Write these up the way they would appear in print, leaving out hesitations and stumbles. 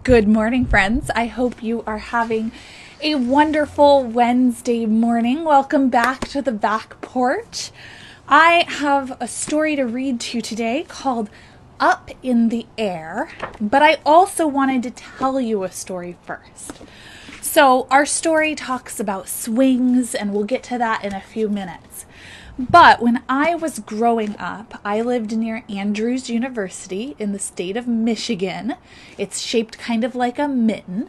Good morning, friends. I hope you are having a wonderful Wednesday morning. Welcome back to the back porch. I have a story to read to you today called Up in the Air, but I also wanted to tell you a story first. So our story talks about swings, and we'll get to that in a few minutes. But when I was growing up, I lived near Andrews University in the state of Michigan. It's shaped kind of like a mitten.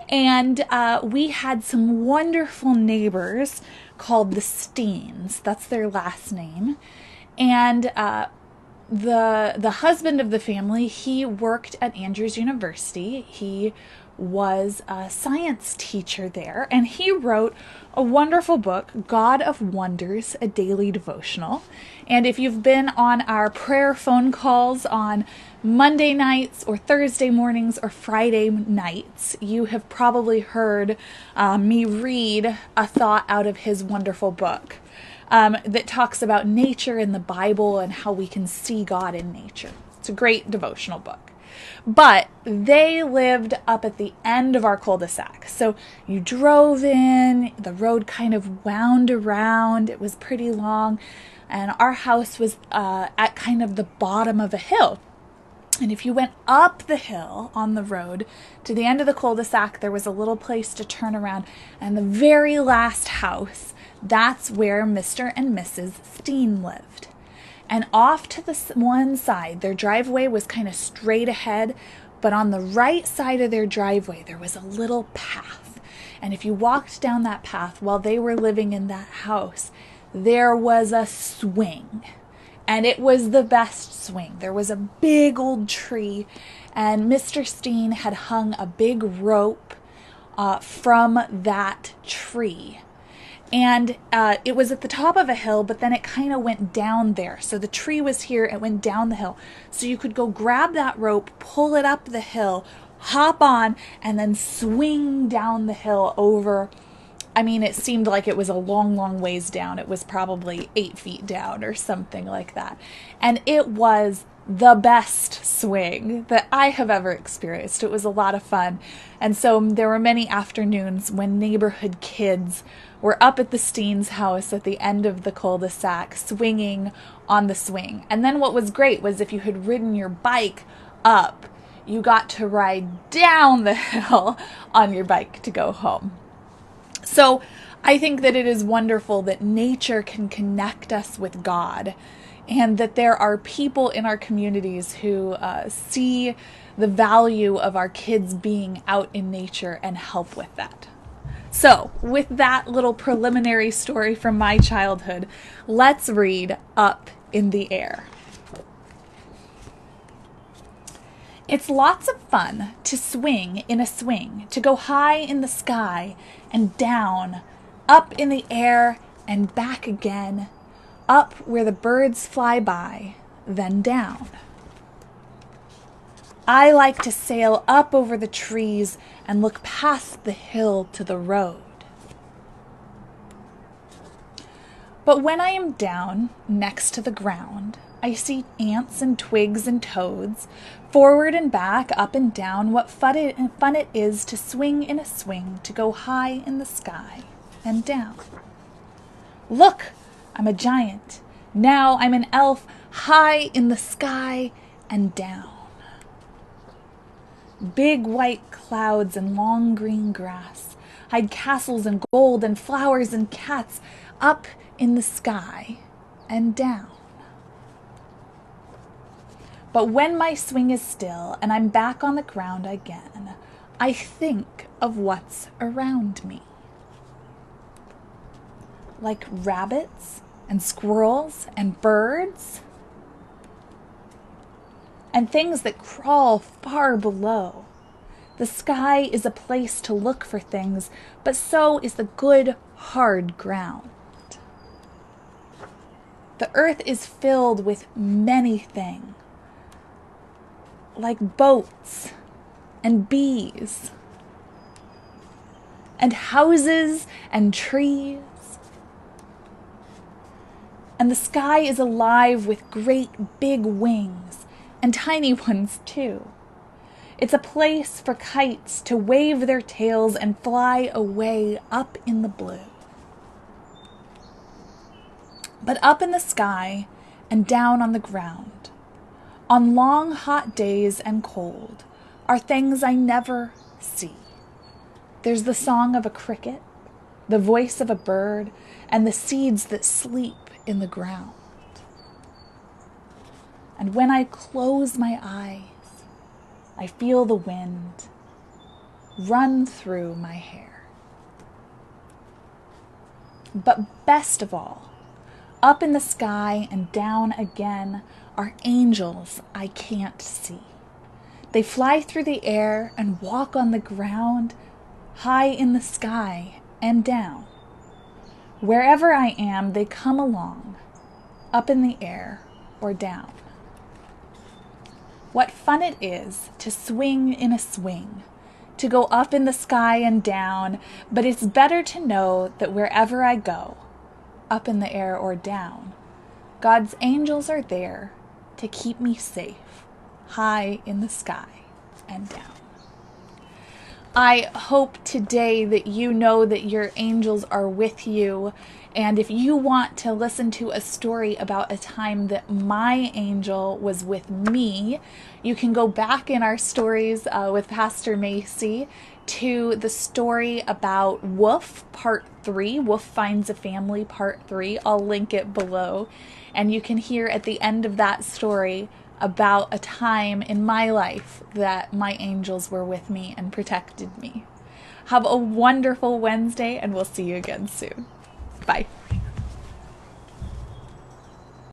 And we had some wonderful neighbors called the Steens. That's their last name. And the husband of the family, he worked at Andrews University. He was a science teacher there, and he wrote a wonderful book, God of Wonders, a daily devotional. And if you've been on our prayer phone calls on Monday nights or Thursday mornings or Friday nights, you have probably heard me read a thought out of his wonderful book that talks about nature in the Bible and how we can see God in nature. It's a great devotional book. But they lived up at the end of our cul-de-sac. So you drove in, the road kind of wound around, it was pretty long, and our house was at kind of the bottom of a hill. And if you went up the hill on the road to the end of the cul-de-sac, there was a little place to turn around, and the very last house, that's where Mr. and Mrs. Steen lived. And off to the one side, their driveway was kind of straight ahead, but on the right side of their driveway, there was a little path. And if you walked down that path while they were living in that house, there was a swing. And it was the best swing. There was a big old tree, and Mr. Steen had hung a big rope from that tree. And it was at the top of a hill, but then it kind of went down there. So the tree was here, it went down the hill. So you could go grab that rope, pull it up the hill, hop on, and then swing down the hill over. I mean, it seemed like it was a long, long ways down. It was probably 8 feet down or something like that. And it was the best swing that I have ever experienced. It was a lot of fun. And so there were many afternoons when neighborhood kids were up at the Steens' house at the end of the cul-de-sac swinging on the swing. And then what was great was if you had ridden your bike up, you got to ride down the hill on your bike to go home. So I think that it is wonderful that nature can connect us with God, and that there are people in our communities who see the value of our kids being out in nature and help with that. So, with that little preliminary story from my childhood, let's read Up in the Air. It's lots of fun to swing in a swing, to go high in the sky and down, up in the air and back again, up where the birds fly by, then down. I like to sail up over the trees and look past the hill to the road. But when I am down next to the ground, I see ants and twigs and toads, forward and back, up and down. What fun it is to swing in a swing, to go high in the sky and down. Look, I'm a giant. Now I'm an elf, high in the sky and down. Big white clouds and long green grass hide castles and gold and flowers and cats up in the sky and down. But when my swing is still and I'm back on the ground again, I think of what's around me. Like rabbits and squirrels and birds and things that crawl far below. The sky is a place to look for things, but so is the good, hard ground. The earth is filled with many things, like boats and bees and houses and trees. And the sky is alive with great big wings and tiny ones too. It's a place for kites to wave their tails and fly away up in the blue. But up in the sky and down on the ground, on long hot days and cold, are things I never see. There's the song of a cricket, the voice of a bird, and the seeds that sleep in the ground. And when I close my eyes, I feel the wind run through my hair. But best of all, up in the sky and down again are angels I can't see. They fly through the air and walk on the ground, high in the sky and down. Wherever I am, they come along, up in the air or down. What fun it is to swing in a swing, to go up in the sky and down, but it's better to know that wherever I go, up in the air or down, God's angels are there to keep me safe, high in the sky and down. I hope today that you know that your angels are with you. And if you want to listen to a story about a time that my angel was with me, you can go back in our stories with Pastor Macy to the story about Woof, Part 3. Woof Finds a Family, Part 3. I'll link it below. And you can hear at the end of that story about a time in my life that my angels were with me and protected me. Have a wonderful Wednesday, and we'll see you again soon. Bye.